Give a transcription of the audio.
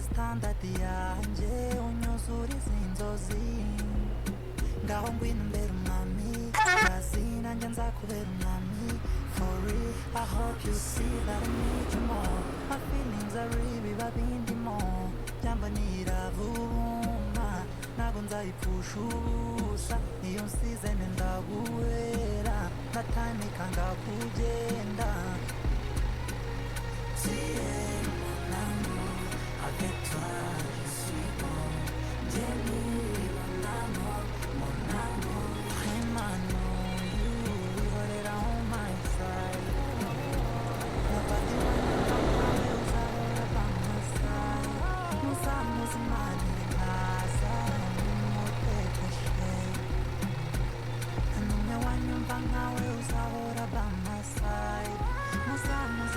standard yanjye unyuzuriza inzozi ngaho ngwino mbere umwami kazi nanjye nzakubera umwami for real I hope you see that I need you more my feelings are real biba bindimo byambonira vuma ntabwo nzayipfusha ubusa iyo nsize ndaguhera natanika ngakugenda Tiens mon amour avec toi je suis bon Jenny mon amour Vraiment you hold it on my side Nobody wanna know how you uzahora by my side Muzamuzimanire nkaza nimuteteshe Numwe wanyumva nkawe uzahora by my side Muzamuzimanire